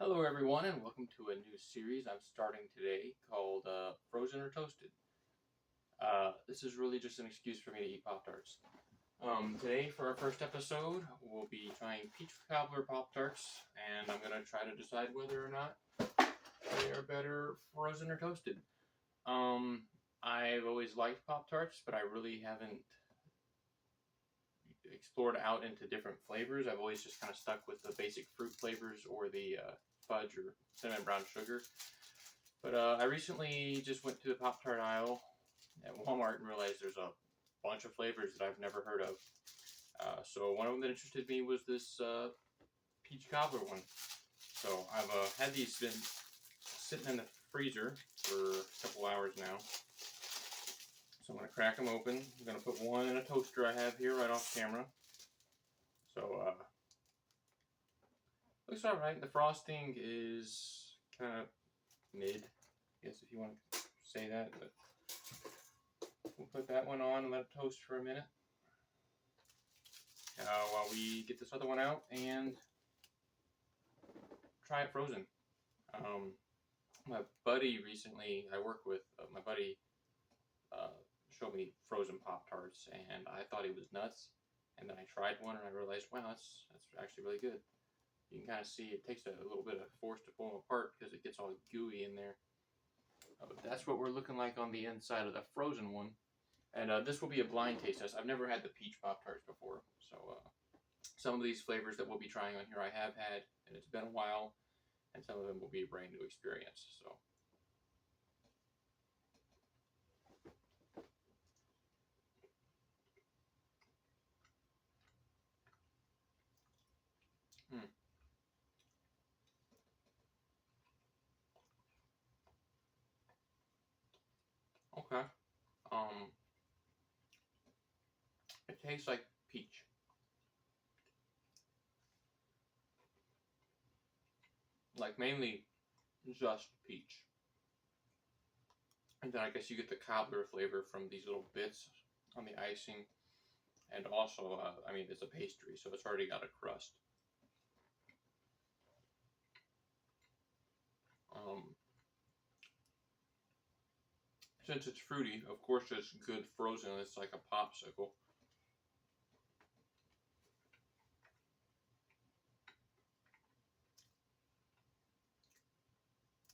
Hello, everyone, and welcome to a new series I'm starting today called Frozen or Toasted. This is really just an excuse for me to eat Pop-Tarts. Today, for our first episode, we'll be trying peach cobbler Pop-Tarts, and I'm going to try to decide whether or not they are better frozen or toasted. I've always liked Pop-Tarts, but I really haven't explored out into different flavors. I've always just kind of stuck with the basic fruit flavors or the fudge or cinnamon brown sugar. But I recently just went to the Pop-Tart aisle at Walmart and realized there's a bunch of flavors that I've never heard of. So one of them that interested me was this peach cobbler one. So I've had these been sitting in the freezer for a couple hours now. So I'm going to crack them open. I'm going to put one in a toaster I have here right off camera. So, looks alright. The frosting is kind of mid, I guess, if you want to say that. But we'll put that one on and let it toast for a minute while we get this other one out and try it frozen. My buddy recently, I work with, my buddy showed me frozen Pop-Tarts, and I thought he was nuts. And then I tried one, and I realized, wow, that's actually really good. You can kind of see it takes a little bit of force to pull them apart because it gets all gooey in there. But that's what we're looking like on the inside of the frozen one. And this will be a blind taste test. I've never had the peach Pop-Tarts before, so some of these flavors that we'll be trying on here I have had, and it's been a while, and some of them will be a brand new experience. So. Okay. It tastes like peach. Like mainly just peach. And then I guess you get the cobbler flavor from these little bits on the icing. And also, I mean, it's a pastry, so it's already got a crust. Since it's fruity, of course it's good frozen. It's like a popsicle.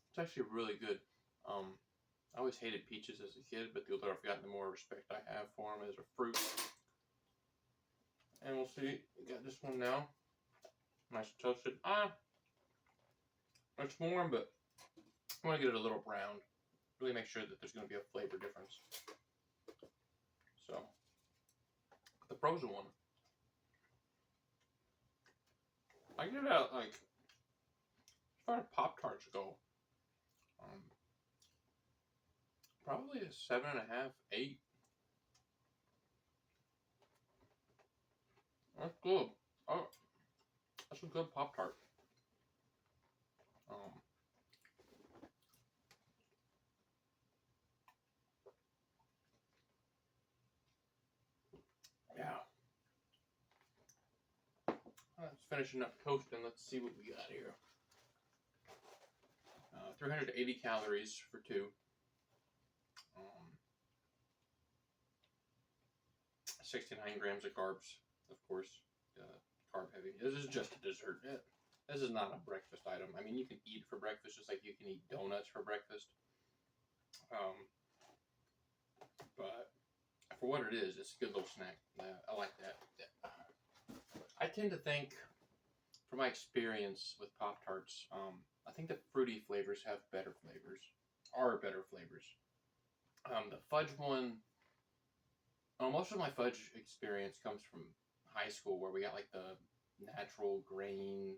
It's actually really good. I always hated peaches as a kid, but the older I've gotten, the more respect I have for them as a fruit. And we'll see. We got this one now. Nice toasted. It's warm, but I want to get it a little brown. Really make sure that there's going to be a flavor difference. So, the frozen one. I give it out like, as far as Pop-Tarts go, probably a 7.5, 8. That's good. Oh, that's a good Pop-Tart. Yeah. It's finishing up toasting. Let's see what we got here. 380 calories for two. 69 grams of carbs, of course, carb heavy. This is just a dessert. This is not a breakfast item. I mean, you can eat for breakfast just like you can eat donuts for breakfast. But for what it is, it's a good little snack. I like that. I tend to think, from my experience with Pop-Tarts, I think the fruity flavors have better flavors. The fudge one, most of my fudge experience comes from high school, where we got like the natural grain,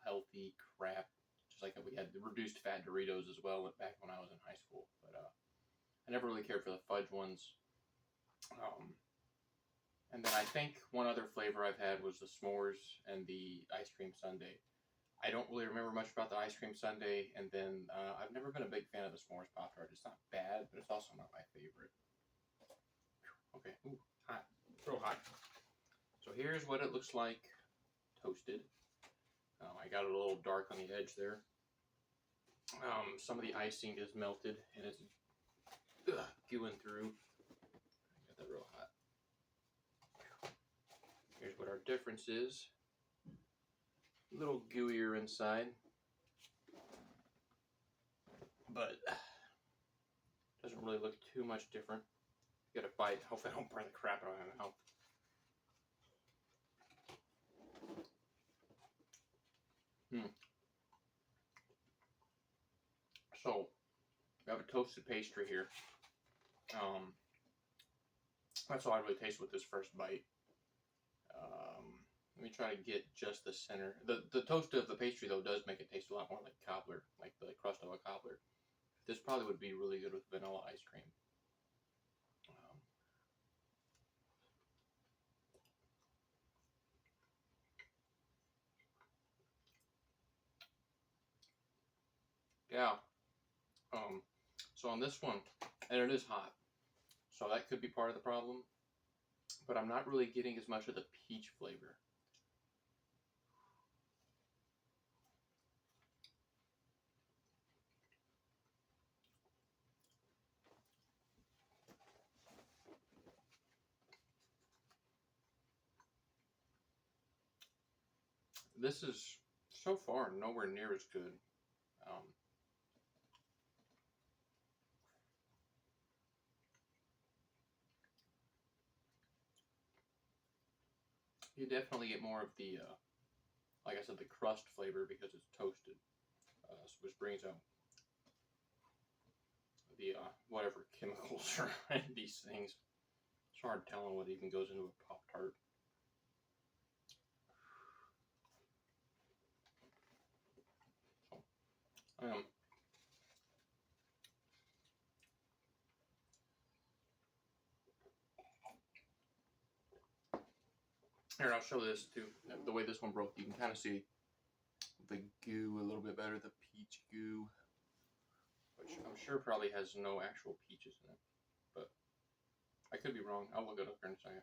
healthy crap. Just like we had the reduced fat Doritos as well back when I was in high school. But I never really cared for the fudge ones. And then I think one other flavor I've had was the s'mores and the ice cream sundae. I don't really remember much about the ice cream sundae, and then I've never been a big fan of the s'mores Pop-Tart. It's not bad, but it's also not my favorite. Okay, ooh, hot, real hot. So here's what it looks like toasted. I got it a little dark on the edge there. Some of the icing is melted and it's gooing through. Got that real hot. Here's what our difference is. A little gooier inside, but doesn't really look too much different. Get a bite. Hopefully I don't burn the crap out of my mouth. So, we have a toasted pastry here. That's all I really taste with this first bite. Let me try to get just the center. The toast of the pastry, though, does make it taste a lot more like cobbler, like the crust of a cobbler. This probably would be really good with vanilla ice cream. Yeah. So on this one, and it is hot, so that could be part of the problem, but I'm not really getting as much of the peach flavor. This is, so far, nowhere near as good. You definitely get more of the, like I said, the crust flavor because it's toasted, which brings out the whatever chemicals are in these things. It's hard telling what even goes into a Pop-Tart. Here, I'll show this too. The way this one broke, you can kind of see the goo a little bit better, the peach goo, which I'm sure probably has no actual peaches in it, but I could be wrong. I'll look it up here in a second.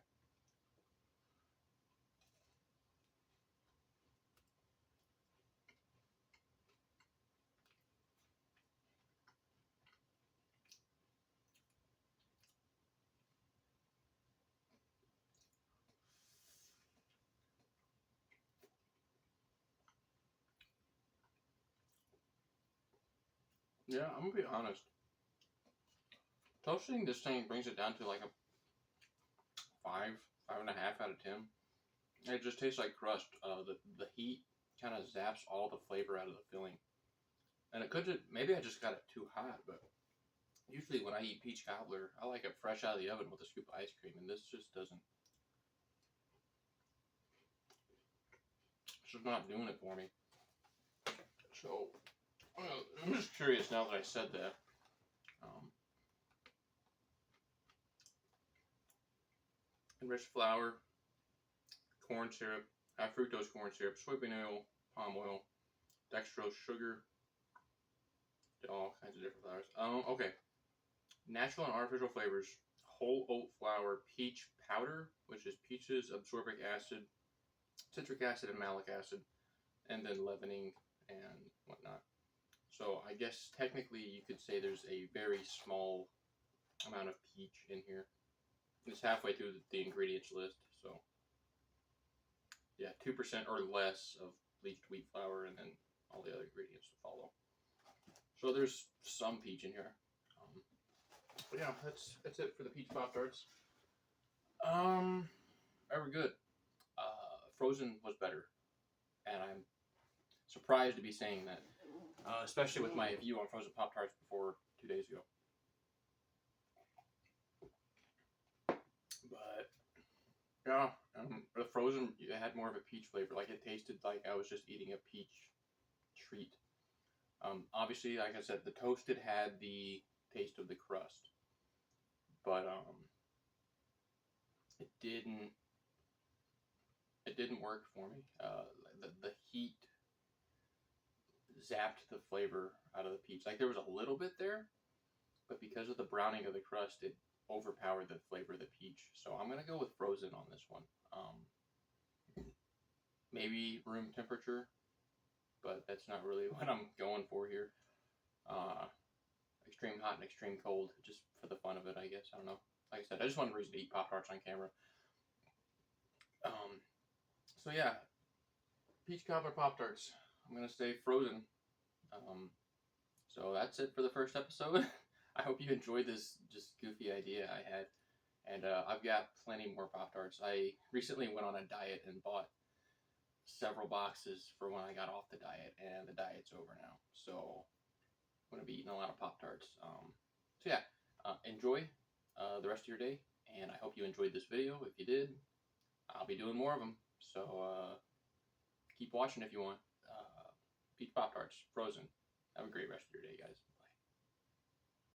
Yeah, I'm gonna be honest. Toasting this thing brings it down to like a 5.5 out of 10. It just tastes like crust. The heat kind of zaps all the flavor out of the filling. And it could just, maybe I just got it too hot, but usually when I eat peach cobbler, I like it fresh out of the oven with a scoop of ice cream, and this just doesn't. It's just not doing it for me. So, I'm just curious now that I said that. Enriched flour, corn syrup, high fructose corn syrup, soybean oil, palm oil, dextrose sugar, all kinds of different flours. Okay. Natural and artificial flavors, whole oat flour, peach powder, which is peaches, absorbic acid, citric acid, and malic acid, and then leavening and whatnot. So I guess technically you could say there's a very small amount of peach in here. It's halfway through the ingredients list, so yeah, 2% or less of bleached wheat flour, and then all the other ingredients to follow. So there's some peach in here. But yeah, that's it for the peach Pop-Tarts. They were good. Frozen was better, and I'm surprised to be saying that, especially with my view on frozen Pop-Tarts before 2 days ago. But yeah, the frozen had more of a peach flavor. Like it tasted like I was just eating a peach treat. Obviously, like I said, the toasted had the taste of the crust, but it didn't work for me. The heat zapped the flavor out of the peach. Like there was a little bit there, but because of the browning of the crust, it overpowered the flavor of the peach. So I'm gonna go with frozen on this one. Maybe room temperature, but that's not really what I'm going for here. extreme hot and extreme cold, just for the fun of it, I guess. I don't know. Like I said, I just wanted a reason to eat Pop-Tarts on camera. So yeah, peach cobbler Pop-Tarts. I'm gonna stay frozen. So that's it for the first episode. I hope you enjoyed this just goofy idea I had. And I've got plenty more Pop-Tarts. I recently went on a diet and bought several boxes for when I got off the diet, and the diet's over now. So I'm going to be eating a lot of Pop-Tarts. So yeah, enjoy the rest of your day, and I hope you enjoyed this video. If you did, I'll be doing more of them. So keep watching if you want. Peach Pop-Tarts, frozen. Have a great rest of your day, guys.